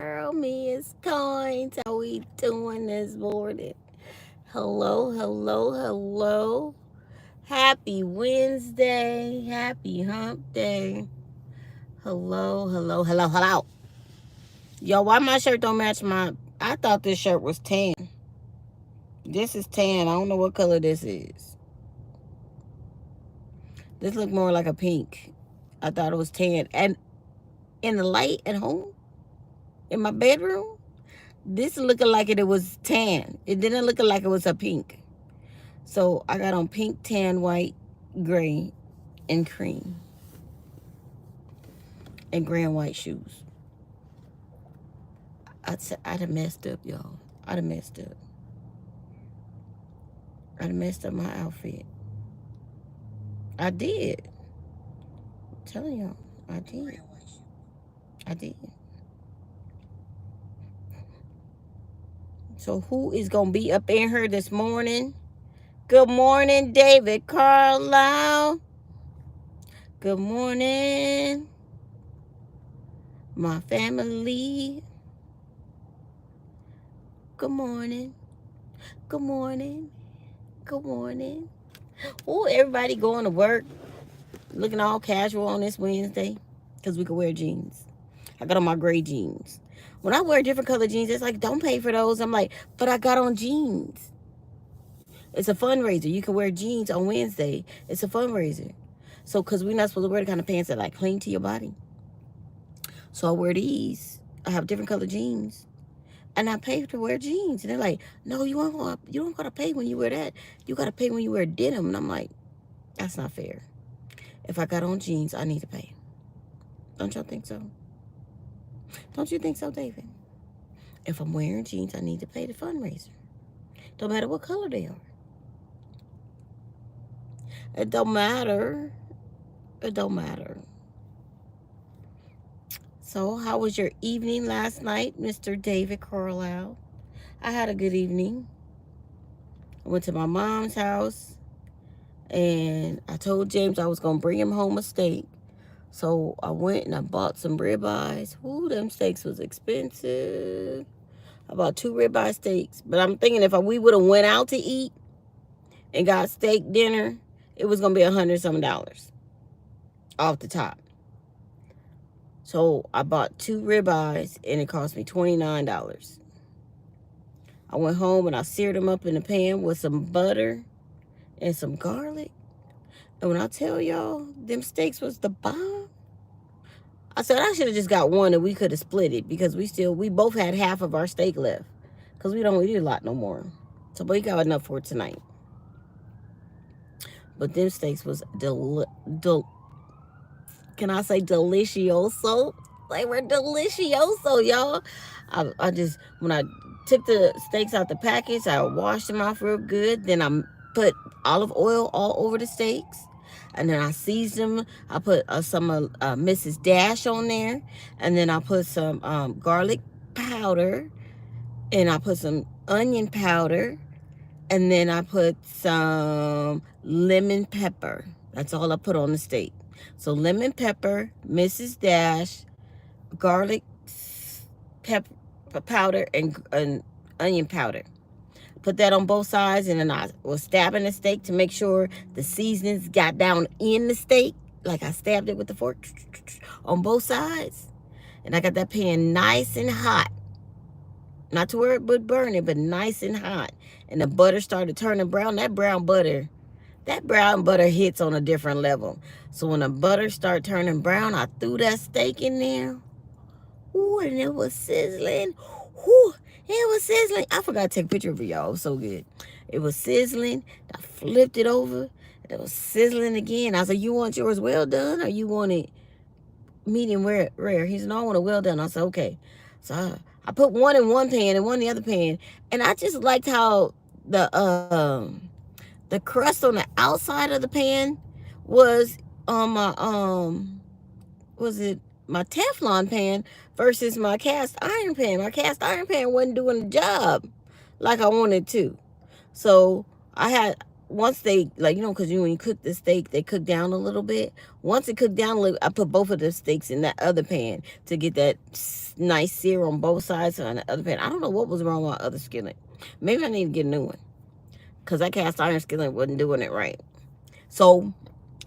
girl, Mia's Coins. How we doing this morning? Hello, hello, hello. Happy Wednesday. Happy hump day. Hello, hello, hello, hello. Yo, why my shirt don't match my... I thought this shirt was tan. This is tan. I don't know what color this is. This look more like a pink. I thought it was tan. And in the light at home, in my bedroom, this looking like it was tan. It didn't look like it was a pink. So I got on pink, tan, white, gray, and cream. And gray and white shoes. I'd have messed up, y'all. I'd have messed up. I'd have messed up my outfit. I did. I'm telling y'all, I did. I did. So who is going to be up in here this morning? Good morning, David Carlisle. Good morning, my family. Good morning. Good morning. Good morning. Oh, everybody going to work looking all casual on this Wednesday because we can wear jeans. I got on my gray jeans. When I wear different color jeans, it's like, don't pay for those. I'm like, but I got on jeans. It's a fundraiser. You can wear jeans on Wednesday. It's a fundraiser. So, because we're not supposed to wear the kind of pants that like cling to your body. So I wear these. I have different color jeans. And I pay to wear jeans. And they're like, no, you don't got to pay when you wear that. You got to pay when you wear denim. And I'm like, that's not fair. If I got on jeans, I need to pay. Don't y'all think so? Don't you think so, David? If I'm wearing jeans, I need to pay the fundraiser. Don't matter what color they are. It don't matter. It don't matter. So, how was your evening last night, Mr. David Carlisle? I had a good evening. I went to my mom's house, and I told James I was going to bring him home a steak. So, I went and I bought some ribeyes. Ooh, them steaks was expensive. I bought 2 ribeye steaks. But I'm thinking if we would have went out to eat and got steak dinner, it was going to be $100-something off the top. So I bought 2 ribeyes and it cost me $29. I went home and I seared them up in the pan with some butter and some garlic. And when I tell y'all, them steaks was the bomb. I said I should have just got one and we could have split it because we both had half of our steak left. Because we don't eat a lot no more. So we got enough for tonight. But them steaks was can I say delicioso? They were delicioso, y'all. When I took the steaks out the package, I washed them off real good. Then I put olive oil all over the steaks. And then I seasoned them. I put some Mrs. Dash on there. And then I put some garlic powder. And I put some onion powder. And then I put some lemon pepper. That's all I put on the steak. So lemon pepper, Mrs. Dash, garlic pepper powder, and onion powder. Put that on both sides, and then I was stabbing the steak to make sure the seasonings got down in the steak. Like I stabbed it with the fork on both sides. And I got that pan nice and hot. Not to where it would burn it, but nice and hot. And the butter started turning brown. That brown butter hits on a different level. So when the butter started turning brown, I threw that steak in there. Ooh, and it was sizzling. Ooh, it was sizzling. I forgot to take a picture of it, y'all. It was so good. It was sizzling. I flipped it over. And it was sizzling again. I said, you want yours well done or you want it medium rare? He said, no, I want it well done. I said, okay. So I put one in one pan and one in the other pan. And I just liked how the crust on the outside of the pan was on my my Teflon pan versus my cast iron pan. My cast iron pan wasn't doing the job like I wanted to. So I had once they, like, because when you cook the steak, they cook down a little bit. Once it cooked down a little, I put both of the steaks in that other pan to get that nice sear on both sides on the other pan. I don't know what was wrong with my other skillet. Maybe I need to get a new one, because that cast iron skillet wasn't doing it right. So,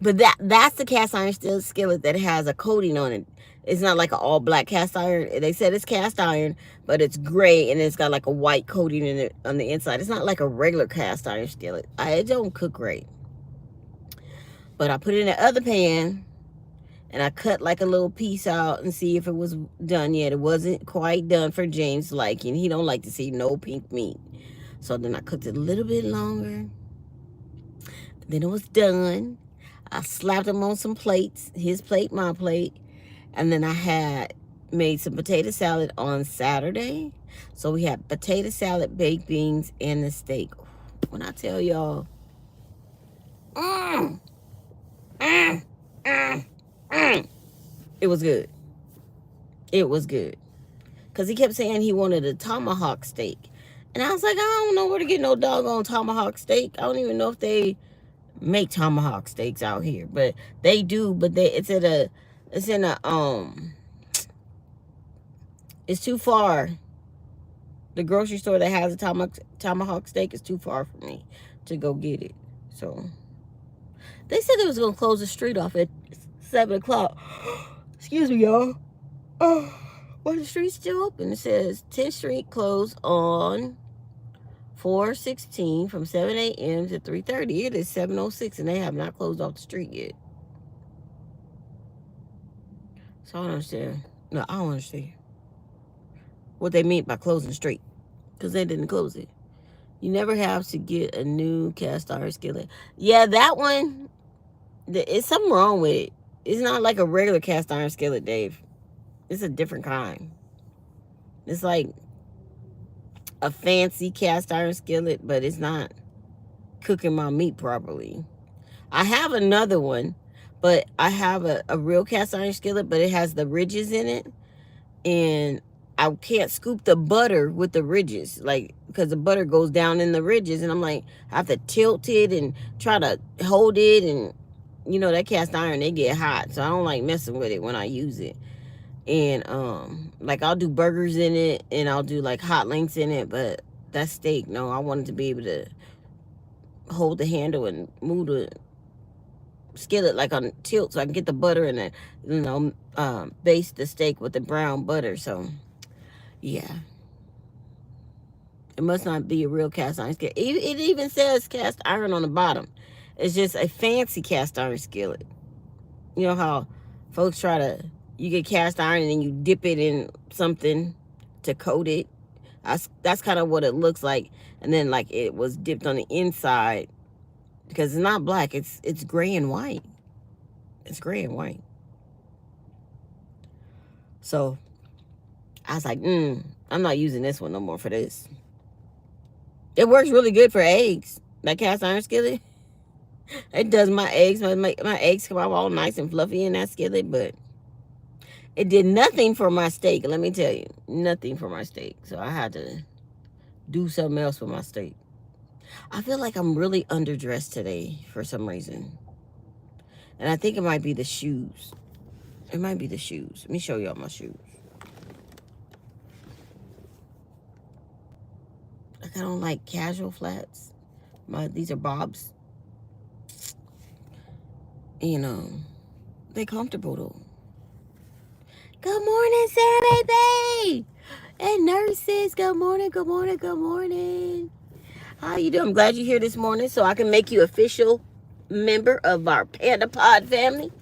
but that's the cast iron skillet that has a coating on it. It's not like an all black cast iron. They said it's cast iron, but it's gray and it's got like a white coating in it on the inside. It's not like a regular cast iron skillet. It don't cook great. But I put it in the other pan and I cut like a little piece out and see if it was done yet. It wasn't quite done for James' liking. He don't like to see no pink meat. So then I cooked it a little bit longer. Then it was done. I slapped him on some plates, his plate, my plate. And then I had made some potato salad on Saturday. So we had potato salad, baked beans, and the steak. When I tell y'all, it was good. It was good. Because he kept saying he wanted a tomahawk steak. And I was like, I don't know where to get no doggone tomahawk steak. I don't even know if they make tomahawk steaks out here. But they do. But it's too far. The grocery store that has a tomahawk steak is too far for me to go get it. So they said they was going to close the street off at 7 o'clock. Excuse me, y'all. Oh, but the street's still open. It says 10th Street closed on 4/16 from 7 a.m. to 3:30. It is 7:06 and they have not closed off the street yet. So I don't understand. No, I don't understand what they mean by closing the street, because they didn't close it. You never have to get a new cast iron skillet. Yeah, that one, it's something wrong with it. It's not like a regular cast iron skillet, Dave. It's a different kind. It's like a fancy cast iron skillet, but it's not cooking my meat properly. I have another one, but I have a real cast iron skillet, but it has the ridges in it. And I can't scoop the butter with the ridges, like, because the butter goes down in the ridges. And I'm like, I have to tilt it and try to hold it. And, that cast iron, they get hot. So I don't like messing with it when I use it. And, like, I'll do burgers in it and I'll do, like, hot links in it. But that steak, no, I wanted to be able to hold the handle and move the skillet, like, on tilt, so I can get the butter in it, baste the steak with the brown butter. So, yeah. It must not be a real cast iron skillet. It even says cast iron on the bottom. It's just a fancy cast iron skillet. You know how folks you get cast iron and then you dip it in something to coat it. That's kind of what it looks like. And then, like, it was dipped on the inside, because it's not black. It's gray and white. It's gray and white. So I was like, I'm not using this one no more for this. It works really good for eggs. That cast iron skillet. It does my eggs. My eggs come out all nice and fluffy in that skillet, but it did nothing for my steak. Let me tell you, nothing for my steak. So I had to do something else with my steak. I feel like I'm really underdressed today for some reason. And I think it might be the shoes. It might be the shoes. Let me show y'all my shoes. Like, I don't like casual flats. These are Bob's. They're comfortable though. Good morning, Sarah baby. And nurses, good morning, good morning, good morning. How you doing? I'm glad you're here this morning so I can make you official member of our Panda Pod family.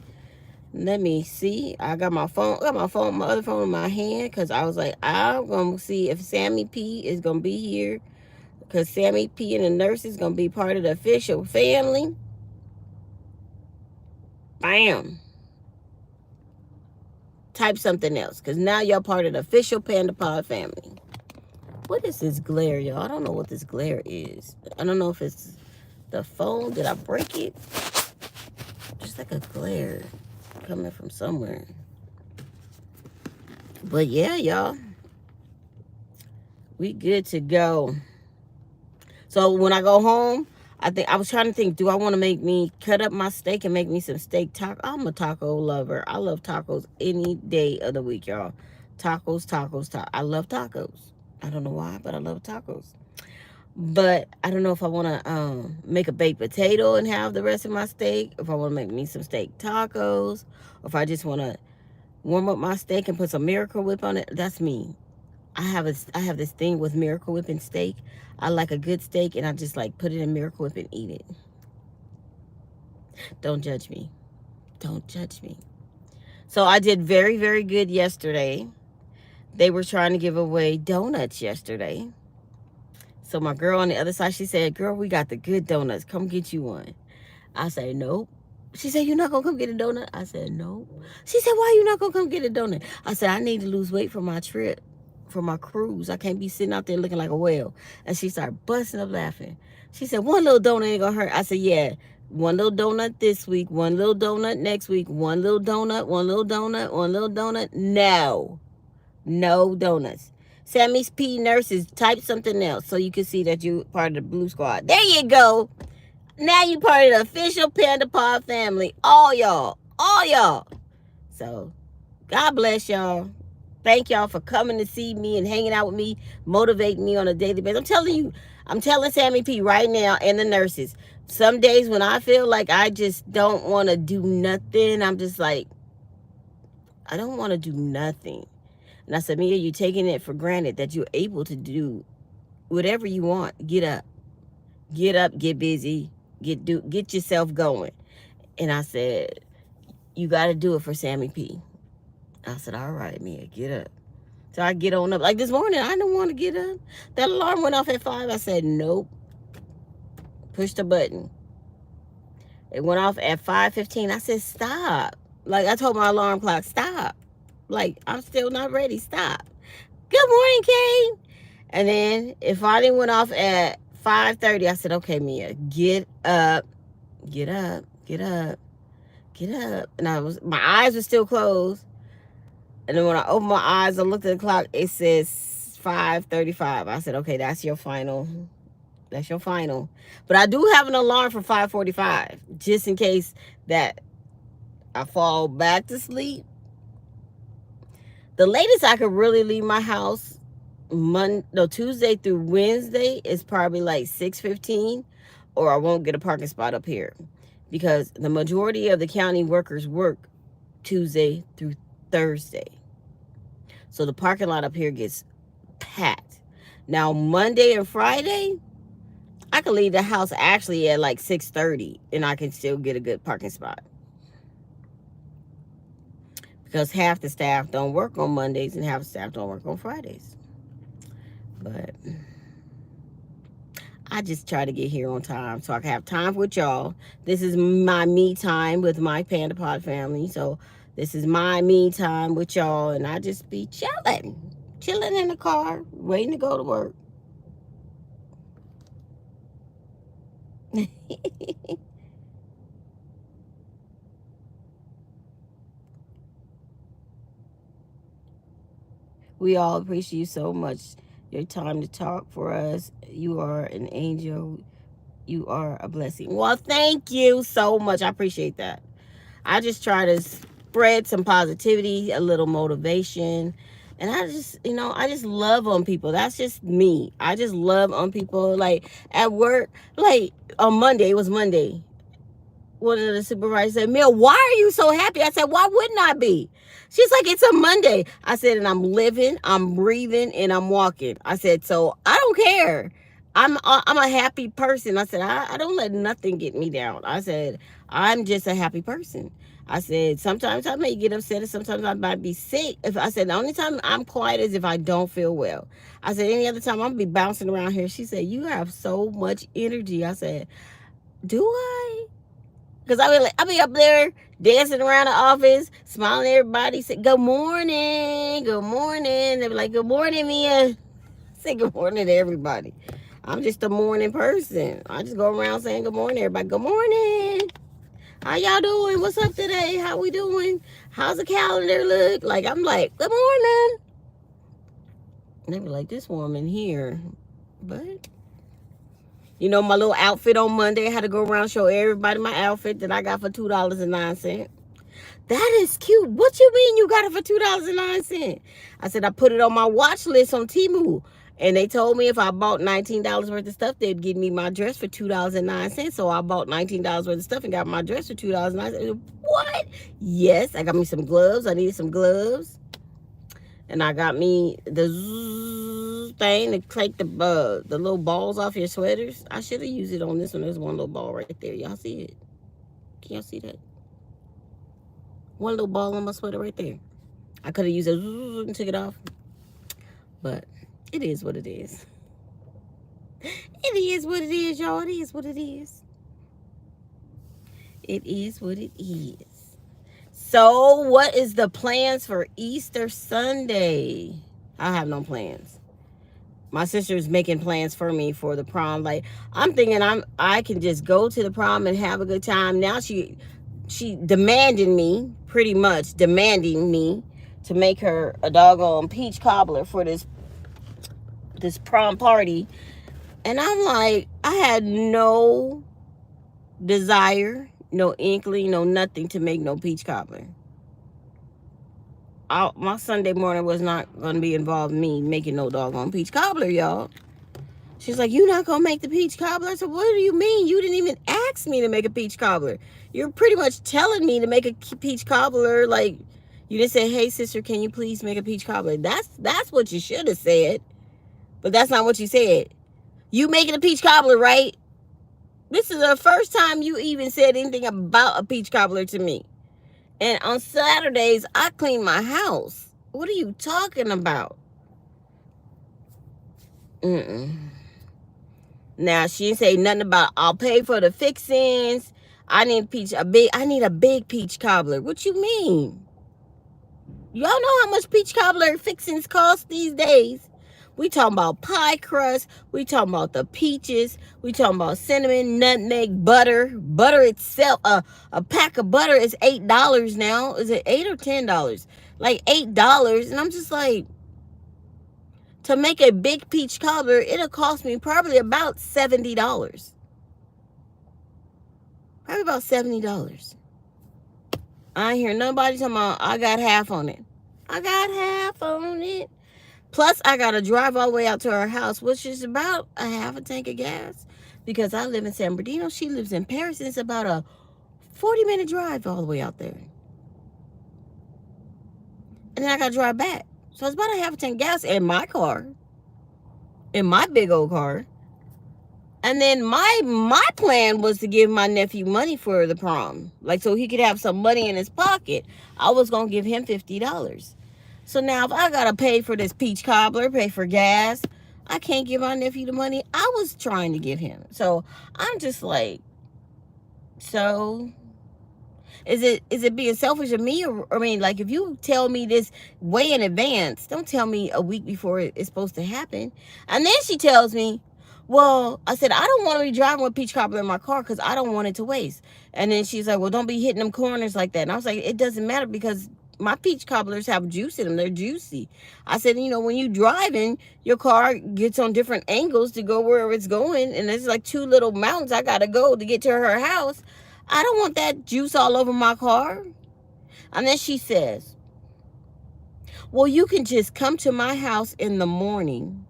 Let me see. I got my other phone in my hand, because I was like, I'm going to see if Sammy P is going to be here, because Sammy P and the nurse is going to be part of the official family. Bam. Type something else, because now y'all part of the official Panda Pod family. What is this glare, y'all? I don't know what this glare is. I don't know if it's the phone. Did I break it? Just like a glare coming from somewhere. But yeah, y'all. We good to go. So when I go home, I was trying to think, do I want to make me cut up my steak and make me some steak taco? I'm a taco lover. I love tacos any day of the week, y'all. Tacos, tacos, tacos. I love tacos. I don't know why, but I love tacos. But I don't know if I want to make a baked potato and have the rest of my steak. If I want to make me some steak tacos. Or if I just want to warm up my steak and put some Miracle Whip on it. That's me. I have this thing with Miracle Whip and steak. I like a good steak, and I just like put it in Miracle Whip and eat it. Don't judge me. Don't judge me. So I did very, very good yesterday. They were trying to give away donuts yesterday. So my girl on the other side, she said, "Girl, we got the good donuts. Come get you one." I said, "Nope." She said, "You're not going to come get a donut?" I said, "Nope." She said, "Why you not going to come get a donut?" I said, "I need to lose weight for my trip, for my cruise. I can't be sitting out there looking like a whale." And she started busting up laughing. She said, "One little donut ain't going to hurt." I said, "Yeah, one little donut this week, one little donut next week, one little donut, one little donut, one little donut. No, no donuts." Sammy's P nurses, type something else so you can see that you part of the Blue Squad. There you go. Now you part of the official Panda Pod family. All y'all. All y'all. So, God bless y'all. Thank y'all for coming to see me and hanging out with me, motivating me on a daily basis. I'm telling you, I'm telling Sammy P right now and the nurses, some days when I feel like I just don't want to do nothing, I'm just like, I don't want to do nothing. And I said, Meya, you're taking it for granted that you're able to do whatever you want. Get up. Get up, get busy, get yourself going. And I said, you got to do it for Sammy P. I said, all right, Meya, get up. So I get on up. Like this morning, I didn't want to get up. That alarm went off at 5. I said, nope. Push the button. It went off at 5:15. I said, stop. Like I told my alarm clock, stop. Like I'm still not ready. Stop. Good morning, Kane. And then if I didn't went off at 5:30, I said, okay, Meya, get up, get up, get up, get up. And my eyes were still closed. And then when I opened my eyes, I looked at the clock, it says 5:35. I said, okay, that's your final. That's your final. But I do have an alarm for 5:45, just in case that I fall back to sleep. The latest I could really leave my house Tuesday through Wednesday is probably like 6:15, or I won't get a parking spot up here because the majority of the county workers work Tuesday through Thursday. So the parking lot up here gets packed. Now Monday and Friday, I can leave the house actually at like 6:30 and I can still get a good parking spot. Because half the staff don't work on Mondays and half the staff don't work on Fridays. But I just try to get here on time so I can have time with y'all. This is my me time with my Panda Pod family. So this is my me time with y'all. And I just be chilling. Chilling in the car, waiting to go to work. We all appreciate you so much. Your time to talk for us. You are an angel. You are a blessing. Well, thank you so much. I appreciate that. I just try to spread some positivity, a little motivation. And I just love on people. That's just me. I just love on people. Like at work, like on Monday, it was Monday. One of the supervisors said, Meya, why are you so happy? I said, why wouldn't I be? She's like, it's a Monday. I said, and I'm living, I'm breathing, and I'm walking. I said, so I don't care. I'm a happy person. I said, I don't let nothing get me down. I said, I'm just a happy person. I said, sometimes I may get upset and sometimes I might be sick. I said, the only time I'm quiet is if I don't feel well. I said, any other time I'm going to be bouncing around here. She said, you have so much energy. I said, do I? Because I be up there dancing around the office, smiling at everybody, say, good morning, good morning. They be like, good morning, Meya. Say good morning to everybody. I'm just a morning person. I just go around saying good morning, everybody. Good morning. How y'all doing? What's up today? How we doing? How's the calendar look? Like, I'm like, good morning. And they be like, this woman here. But, You know, my little outfit on Monday. I had to go around show everybody my outfit that I got for $2.09. That is cute. What you mean you got it for $2.09? I said I put it on my watch list on Temu. And they told me if I bought $19 worth of stuff, they'd give me my dress for $2.09. So I bought $19 worth of stuff and got my dress for $2.09. What? Yes, I got me some gloves. I needed some gloves. And I got me the thing to take the little balls off your sweaters. I should have used it on this one. There's one little ball right there. Y'all see it? Can y'all see that? One little ball on my sweater right there. I could have used it and took it off. But it is what it is. It is what it is, y'all. It is what it is. It is what it is. So, what is the plans for Easter Sunday? I have no plans. My sister's making plans for me for the prom. Like, I'm thinking I can just go to the prom and have a good time. Now she demanding me, pretty much demanding me to make her a doggone peach cobbler for this prom party. And I'm like, I had no desire, no inkling, no nothing to make no peach cobbler. My Sunday morning was not going to be involved in me making no doggone peach cobbler, y'all. She's like, you not going to make the peach cobbler? I said, what do you mean? You didn't even ask me to make a peach cobbler. You're pretty much telling me to make a peach cobbler. Like, you didn't say, hey, sister, can you please make a peach cobbler? That's what you should have said. But that's not what you said. You making a peach cobbler, right? This is the first time you even said anything about a peach cobbler to me. And on Saturdays, I clean my house. What are you talking about? Now, she didn't say nothing about, I'll pay for the fixings. I need a big peach cobbler. What you mean? Y'all know how much peach cobbler fixings cost these days? We talking about pie crust. We talking about the peaches. We talking about cinnamon, nutmeg, butter. Butter itself, a pack of butter is $8 now. Is it $8 or $10? Like $8. And I'm just like, to make a big peach cobbler, it'll cost me probably about $70. Probably about $70. I ain't hear nobody talking about, I got half on it. I got half on it. Plus, I got to drive all the way out to her house, which is about a half a tank of gas. Because I live in San Bernardino. She lives in Paris. And it's about a 40-minute drive all the way out there. And then I got to drive back. So it's about a half a tank of gas in my car. In my big old car. And then my plan was to give my nephew money for the prom. Like, so he could have some money in his pocket. I was going to give him $50. So now if I got to pay for this peach cobbler, pay for gas, I can't give my nephew the money I was trying to give him. So I'm just like, so is it being selfish of me? Or, I mean, like, if you tell me this way in advance, don't tell me a week before it's supposed to happen. And then she tells me, well, I said, I don't want to be driving with peach cobbler in my car because I don't want it to waste. And then she's like, well, don't be hitting them corners like that. And I was like, it doesn't matter because my peach cobblers have juice in them. They're juicy. I said, you know, when you driving, your car gets on different angles to go wherever it's going. And there's like 2 little mountains I got to go to get to her house. I don't want that juice all over my car. And then she says, well, you can just come to my house in the morning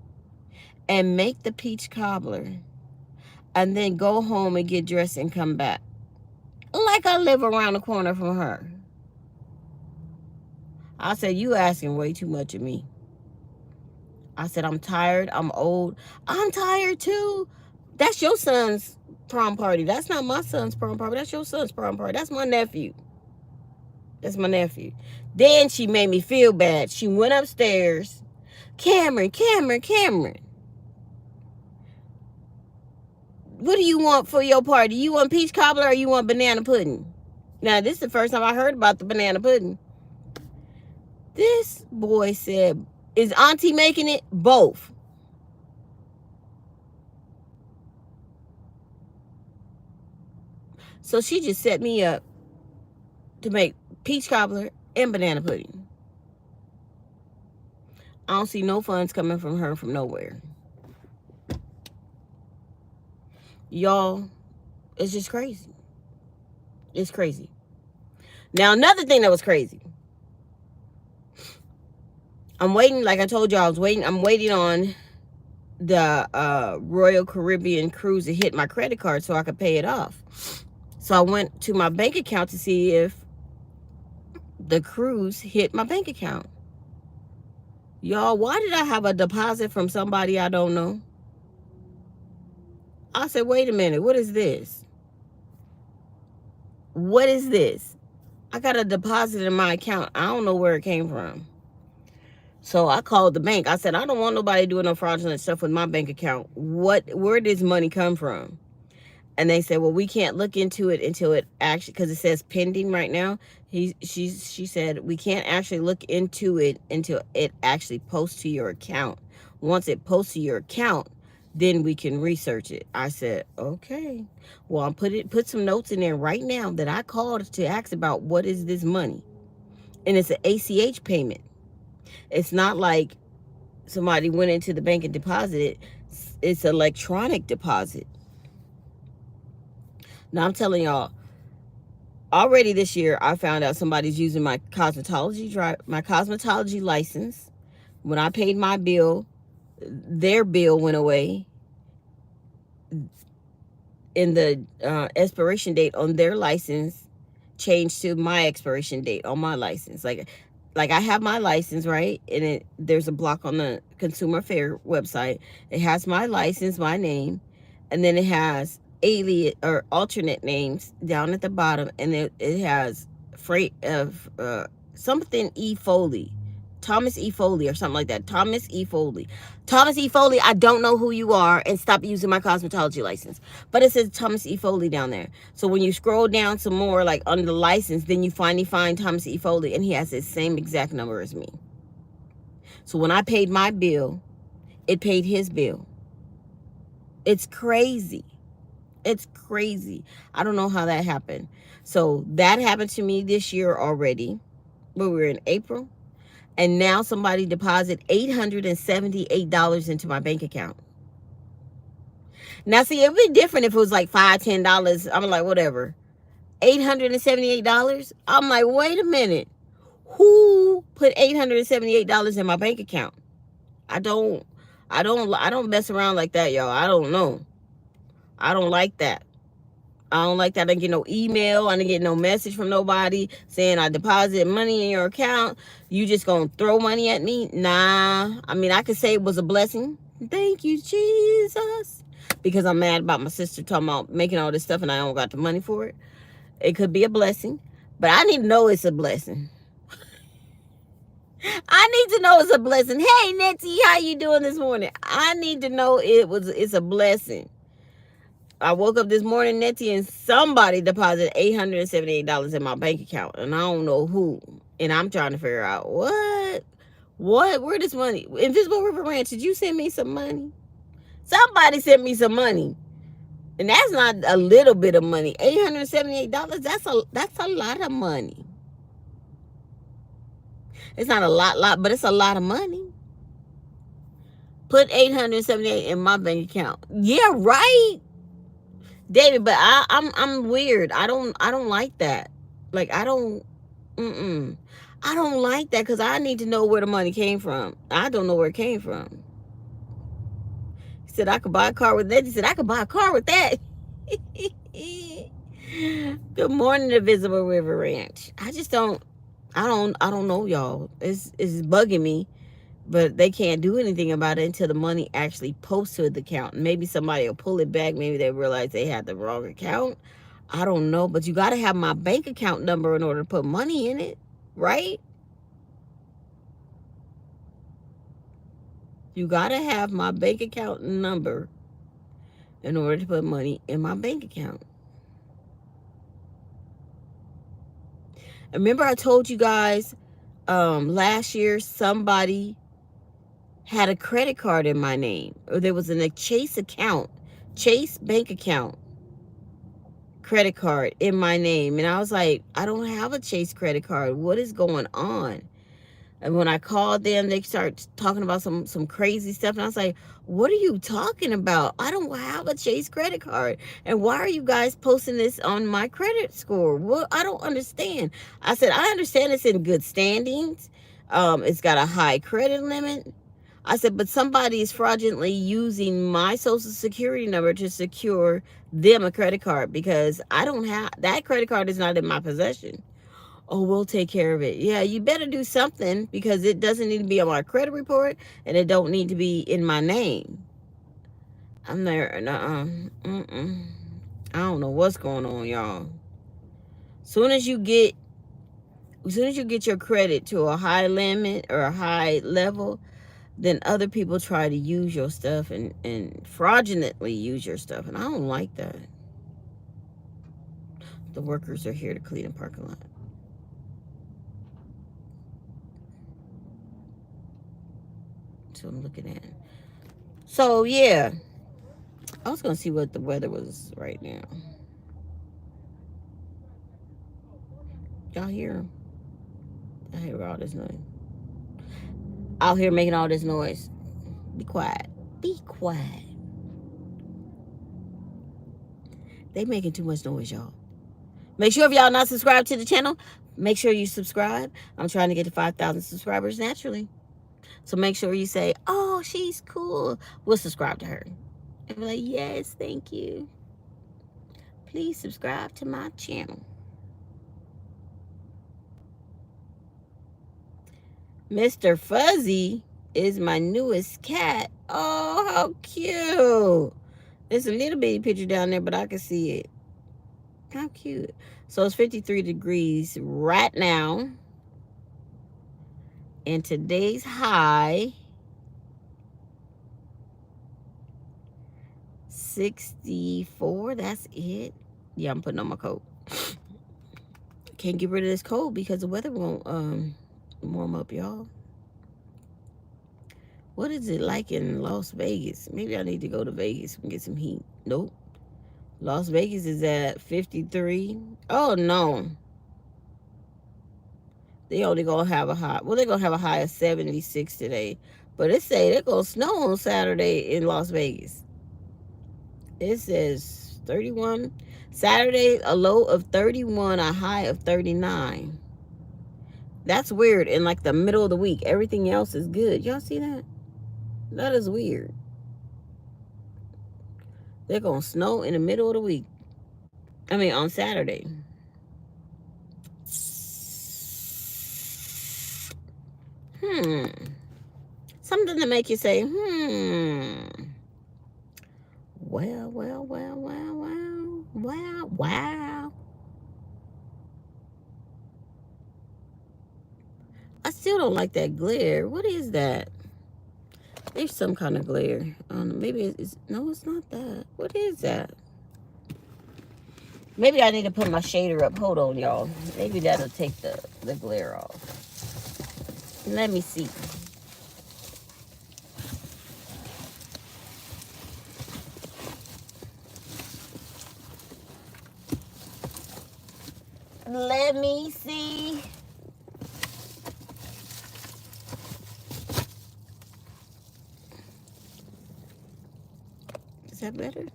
and make the peach cobbler and then go home and get dressed and come back. Like I live around the corner from her. I said, you asking way too much of me. I said, I'm tired. I'm old. I'm tired too. That's your son's prom party. That's not my son's prom party. That's your son's prom party. That's my nephew. That's my nephew. Then she made me feel bad. She went upstairs. Cameron. What do you want for your party? You want peach cobbler or you want banana pudding? Now, this is the first time I heard about the banana pudding. This boy said, is auntie making it? Both. So she just set me up to make peach cobbler and banana pudding. I don't see no funds coming from her from nowhere. Y'all, it's just crazy. It's crazy. Now, another thing that was crazy. I'm waiting, like I told y'all, I'm waiting on the Royal Caribbean cruise to hit my credit card so I could pay it off. So I went to my bank account to see if the cruise hit my bank account. Y'all, why did I have a deposit from somebody I don't know? I said, wait a minute, what is this? What is this? I got a deposit in my account. I don't know where it came from. So I called the bank. I said, I don't want nobody doing no fraudulent stuff with my bank account. Where did this money come from? And they said, well, we can't look into it until it actually, because it says pending right now. She said, we can't actually look into it until it actually posts to your account. Once it posts to your account, then we can research it. I said, okay. Well, I'll put some notes in there right now that I called to ask about what is this money. And it's an ACH payment. It's not like somebody went into the bank and deposited. It's electronic deposit. Now I'm telling y'all, already this year I found out somebody's using my cosmetology license. When I paid my bill, their bill went away, and the expiration date on their license changed to my expiration date on my license. Like I have my license, right? And there's a block on the Consumer Affair website. It has my license, my name, and then it has alias or alternate names down at the bottom, and it has freight of something E. Foley. Thomas E. Foley or something like that. Thomas E. Foley. Thomas E. Foley, I don't know who you are, and stop using my cosmetology license. But it says Thomas E. Foley down there. So when you scroll down some more, like under the license, then you finally find Thomas E. Foley, and he has the same exact number as me. So when I paid my bill, it paid his bill. It's crazy. It's crazy. I don't know how that happened. So that happened to me this year already. But we were in April. And now somebody deposited $878 into my bank account. Now, see, it'd be different if it was like $5, $10. I'm like, whatever. $878? I'm like, wait a minute. Who put $878 in my bank account? I don't mess around like that, y'all. I don't know. I don't like that. I don't like that. I didn't get no email. I didn't get no message from nobody saying I deposited money in your account. You just gonna throw money at me? Nah. I mean, I could say it was a blessing. Thank you, Jesus. Because I'm mad about my sister talking about making all this stuff and I don't got the money for it. It could be a blessing. But I need to know it's a blessing. I need to know it's a blessing. Hey, Nettie, how you doing this morning? I need to know it's a blessing. I woke up this morning, Nettie, and somebody deposited $878 in my bank account, and I don't know who. And I'm trying to figure out what, where this money? Invisible River Ranch, did you send me some money? Somebody sent me some money, and that's not a little bit of money. $878. That's a lot of money. It's not a lot, but it's a lot of money. Put $878 in my bank account. Yeah, right. David, but I'm weird. I don't like that. Like I don't like that because I need to know where the money came from. I don't know where it came from. He said I could buy a car with that. He said I could buy a car with that. Good morning, the Visible River Ranch. I don't know, y'all. It's bugging me. But they can't do anything about it until the money actually posts to the account. Maybe somebody will pull it back. Maybe they realize they had the wrong account. I don't know. But you got to have my bank account number in order to put money in it, right? You got to have my bank account number in order to put money in my bank account. Remember I told you guys last year somebody had a credit card in my name, or there was a Chase bank account credit card in my name. And I was like, I don't have a Chase credit card. What is going on? And when I called them, they start talking about some crazy stuff. And I was like, what are you talking about? I don't have a Chase credit card. And why are you guys posting this on my credit score? Well, I don't understand. I said, I understand it's in good standings. It's got a high credit limit. I said, but somebody is fraudulently using my social security number to secure them a credit card because I don't have that credit card is not in my possession. Oh, we'll take care of it. Yeah, you better do something because it doesn't need to be on my credit report and it don't need to be in my name. I'm there. I don't know what's going on, y'all. Soon as you get, as soon as you get your credit to a high limit or a high level, then other people try to use your stuff and fraudulently use your stuff, and I don't like that. The workers are here to clean the parking lot. So I'm looking at it. So yeah, I was gonna see what the weather was right now. Y'all hear him? I hear all this noise. Out here making all this noise. Be quiet. Be quiet. They making too much noise, y'all. Make sure if y'all not subscribed to the channel, make sure you subscribe. I'm trying to get to 5,000 subscribers naturally. So make sure you say, oh, she's cool. We'll subscribe to her. And be like, yes, thank you. Please subscribe to my channel. Mr. Fuzzy is my newest cat. Oh, how cute. There's a little bitty picture down there, but I can see it. How cute. So it's 53 degrees right now. And today's high, 64. That's it. Yeah, I'm putting on my coat. Can't get rid of this cold because the weather won't warm up, y'all. What is it like in Las Vegas? Maybe I need to go to Vegas and get some heat. Nope. Las Vegas is at 53. Oh, no. They only going to have a high. Well, they're going to have a high of 76 today. But it say they're going to snow on Saturday in Las Vegas. It says 31. Saturday, a low of 31, a high of 39. That's weird. In like the middle of the week, everything else is good. Y'all see that? That is weird. They're going to snow in the middle of the week. I mean, on Saturday. Something to make you say, Well, well, well, well, well, wow, wow. I still don't like that glare. What is that? There's some kind of glare. Maybe it's, no, it's not that. What is that? Maybe I need to put my shader up. Hold on, y'all. Maybe that'll take the glare off. Let me see. Let me see. Is that better?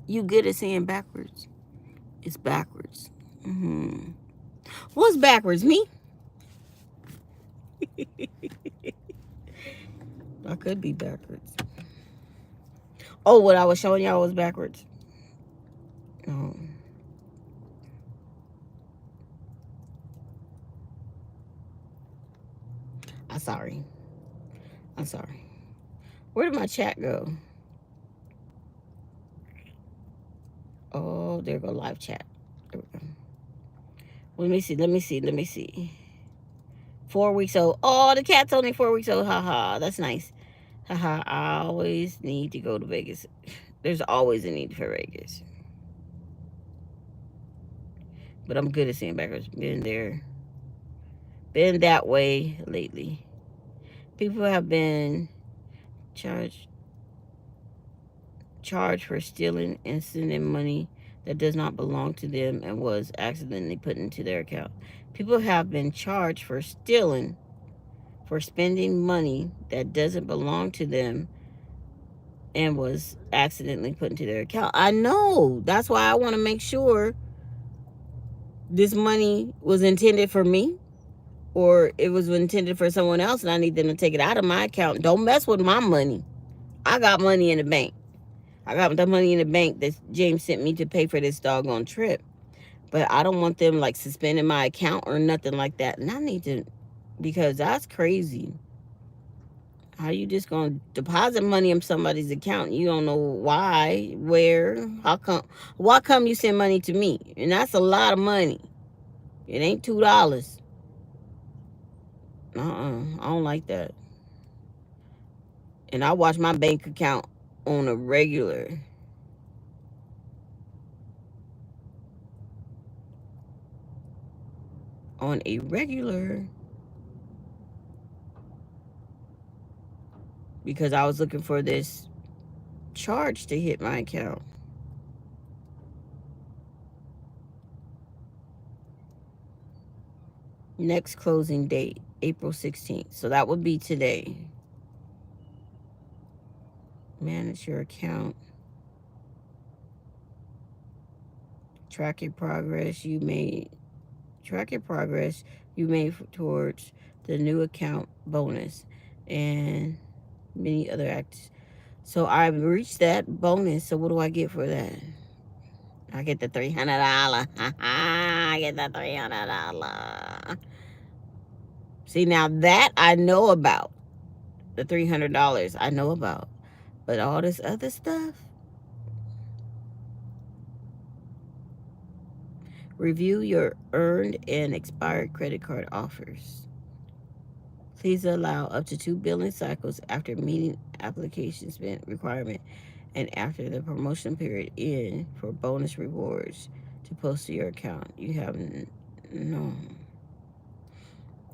You good at saying backwards? It's backwards. What's backwards? Me? I could be backwards. Oh, what I was showing y'all was backwards. Oh. I'm sorry. I'm sorry. Where did my chat go? Oh, there go live chat. There we go. Let me see. Let me see. Let me see. 4 weeks old. Oh, the cat's only 4 weeks old. Haha, that's nice. Haha, I always need to go to Vegas. There's always a need for Vegas. But I'm good at seeing backwards. Been there. Been that way lately. People have been charged. charged for stealing and sending money that does not belong to them and was accidentally put into their account. People have been charged for stealing, for spending money that doesn't belong to them and was accidentally put into their account. I know. That's why I want to make sure this money was intended for me or it was intended for someone else and I need them to take it out of my account. Don't mess with my money. I got money in the bank. I got the money in the bank that James sent me to pay for this doggone trip. But I don't want them like suspending my account or nothing like that. And I need to, because that's crazy. How you just gonna deposit money in somebody's account? You don't know why, where, how come? Why come you send money to me? And that's a lot of money. It ain't $2. I don't like that. And I watch my bank account on a regular. On a regular. Because I was looking for this charge to hit my account. Next closing date, April 16th. So that would be today. Manage your account. Track your progress you made. Track your progress you made towards the new account bonus and many other acts. So I've reached that bonus. So what do I get for that? I get the $300. I get the $300. See, now that I know about. The $300 I know about. But all this other stuff. Review your earned and expired credit card offers. Please allow up to 2 billing cycles after meeting application spend requirement and after the promotion period end for bonus rewards to post to your account. You have no.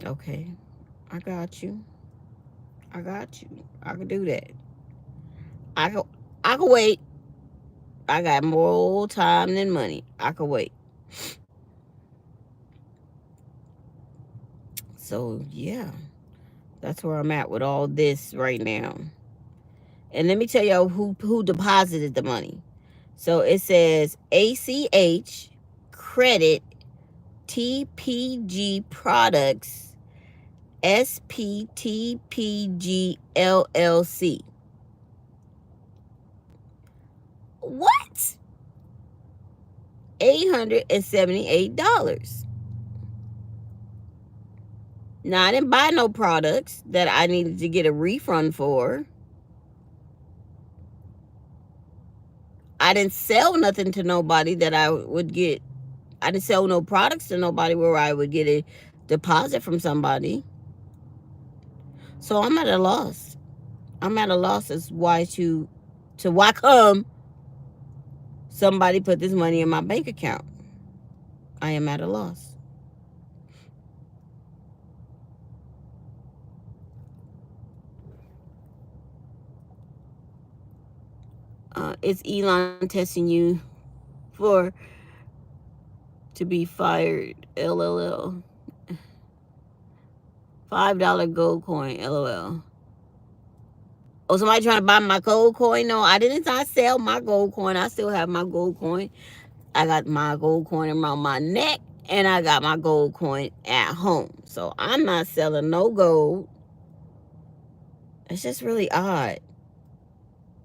Okay, I got you. I got you. I can do that. I can wait. I got more time than money. I can wait. So yeah, that's where I'm at with all this right now. And let me tell y'all who deposited the money. So it says ACH Credit TPG Products SPTPG LLC. What? $878. Now, I didn't buy no products that I needed to get a refund for. I didn't sell nothing to nobody that I would get. I didn't sell no products to nobody where I would get a deposit from somebody. So I'm at a loss. I'm at a loss as why to why come somebody put this money in my bank account. I am at a loss. It's Elon testing you for to be fired. LOL. $5 gold coin. LOL. Oh, somebody trying to buy my gold coin? No, I didn't not sell my gold coin. I still have my gold coin. I got my gold coin around my neck, and I got my gold coin at home. So I'm not selling no gold. It's just really odd.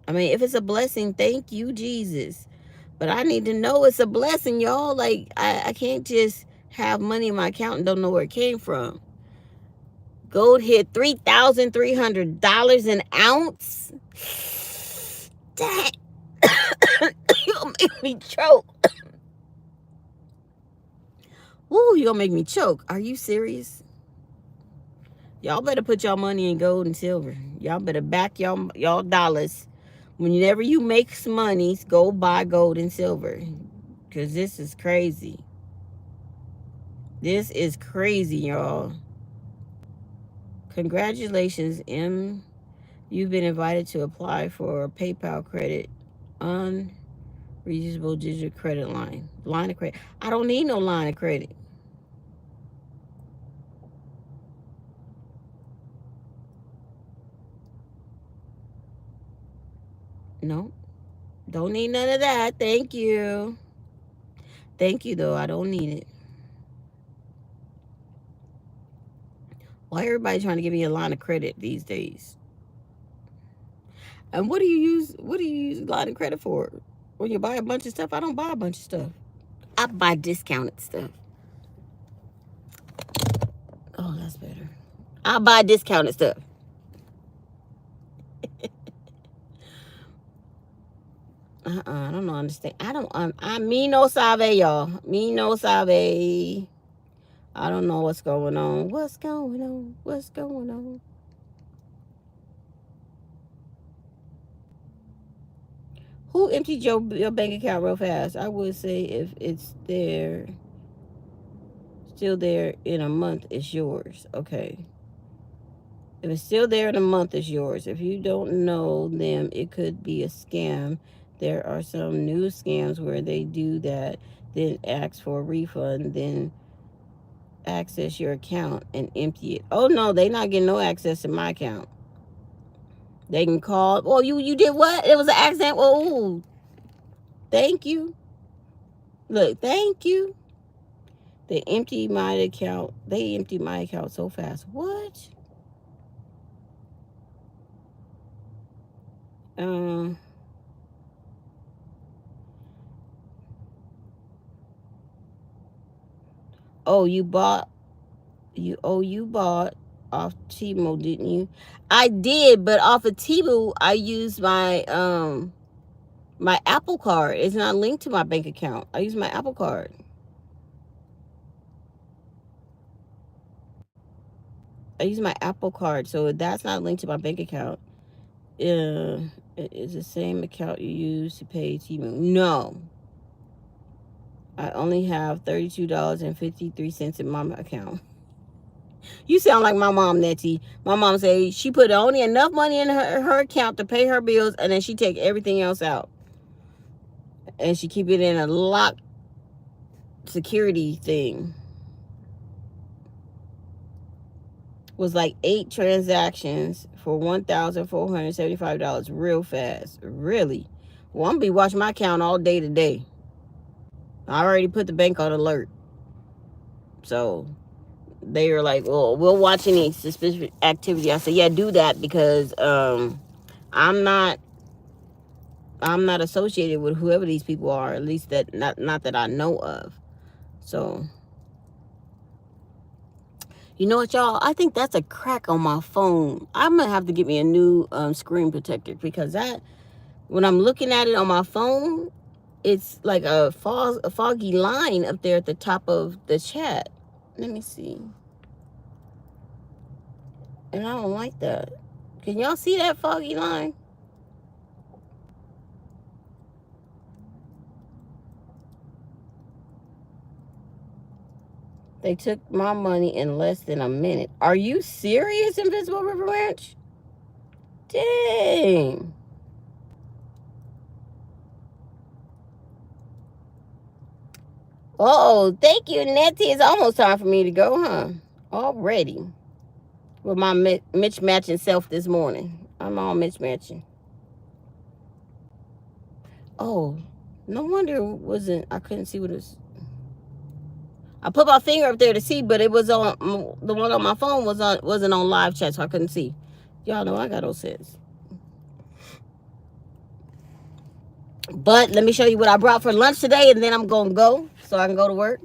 I mean, if it's a blessing, thank you, Jesus. But I need to know it's a blessing, y'all. Like, I can't just have money in my account and don't know where it came from. Gold hit $3,300 an ounce. Dang. You'll make me choke. Woo, you're gonna make me choke. Are you serious? Y'all better put y'all money in gold and silver. Y'all better back y'all dollars. Whenever you make some money, go buy gold and silver. Because this is crazy. This is crazy, y'all. Congratulations, M. You've been invited to apply for a PayPal credit Unreasonable digital credit line. Line of credit. I don't need no line of credit. No. Don't need none of that. Thank you. Thank you, though. I don't need it. Why everybody trying to give me a line of credit these days? And what do you use? What do you use line of credit for? When you buy a bunch of stuff? I don't buy a bunch of stuff. I buy discounted stuff. Oh, that's better. I buy discounted stuff. I don't understand. I don't. I me no sabe, y'all. Me no sabe. I don't know what's going on. What's going on? What's going on? Who emptied your bank account real fast? I would say if it's there, still there in a month, it's yours. Okay. If it's still there in a month, it's yours. If you don't know them, it could be a scam. There are some new scams where they do that, then ask for a refund, then access your account and empty it. Oh no, they not getting no access to my account. They can call. Oh, you did what? It was an accident. Oh, thank you. Look, thank you. They emptied my account. They emptied my account so fast. What? Oh, you bought you bought off Temu, didn't you? I did, but off of Temu, I used my Apple card. It's not linked to my bank account. I use my Apple card. I use my Apple card, so that's not linked to my bank account. It is the same account you use to pay Temu. No, I only have $32.53 in my account. You sound like my mom, Nettie. My mom say she put only enough money in her account to pay her bills, and then she take everything else out, and she keep it in a locked security thing. Was like 8 transactions for $1,475 real fast. Really? Well, I'm gonna be watching my account all day today. I already put the bank on alert. So they were like, well, we'll watch any suspicious activity. I said, yeah, do that because I'm not associated with whoever these people are, at least that not that I know of. So you know what, y'all? I think that's a crack on my phone. I'm gonna have to get me a new screen protector because that when I'm looking at it on my phone, it's like a foggy line up there at the top of the chat. Let me see. And I don't like that. Can y'all see that foggy line? They took my money in less than a minute. Are you serious, Invisible River Ranch? Dang. Oh, thank you, Nettie. It's almost time for me to go, huh? Already. With my Mitch matching self this morning. I'm all Mitch matching. Oh, no wonder it wasn't. I couldn't see what it was. I put my finger up there to see, but it was on the one on my phone wasn't on live chat, so I couldn't see. Y'all know I got no sense. But let me show you what I brought for lunch today, and then I'm gonna go so I can go to work.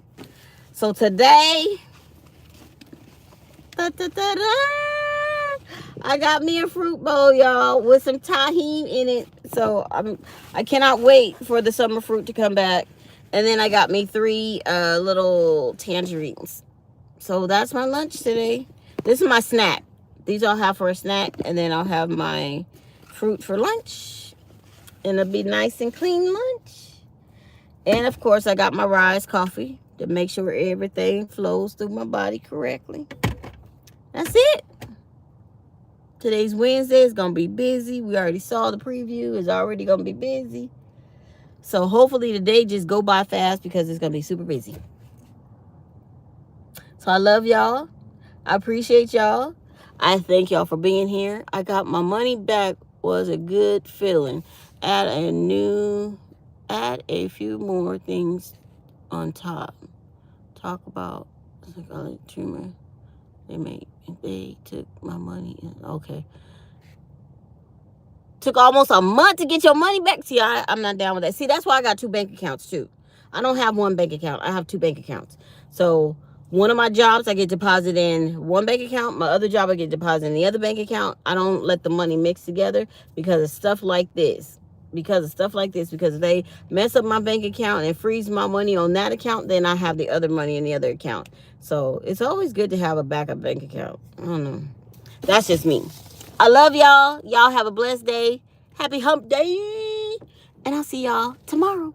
So today, I got me a fruit bowl, y'all, with some tahini in it. So I cannot wait for the summer fruit to come back. And then I got me 3 little tangerines. So that's my lunch today. This is my snack. These I'll have for a snack, and then I'll have my fruit for lunch. And it'll be nice and clean lunch. And of course, I got my Rise coffee to make sure everything flows through my body correctly. That's it. Today's Wednesday. It's going to be busy. We already saw the preview. It's already going to be busy. So hopefully the day just go by fast because it's going to be super busy. So I love y'all. I appreciate y'all. I thank y'all for being here. I got my money back. Was a good feeling. Add a few more things on top. Talk about tumor. They took my money. Okay. Took almost a month to get your money back. See, I'm not down with that. See, that's why I got 2 bank accounts too. I don't have 1 bank account. I have 2 bank accounts. So one of my jobs, I get deposited in 1 bank account. My other job, I get deposited in the other bank account. I don't let the money mix together because of stuff like this. Because if they mess up my bank account and freeze my money on that account, then I have the other money in the other account. So it's always good to have a backup bank account. I don't know. That's just me. I love y'all. Y'all have a blessed day. Happy hump day. And I'll see y'all tomorrow.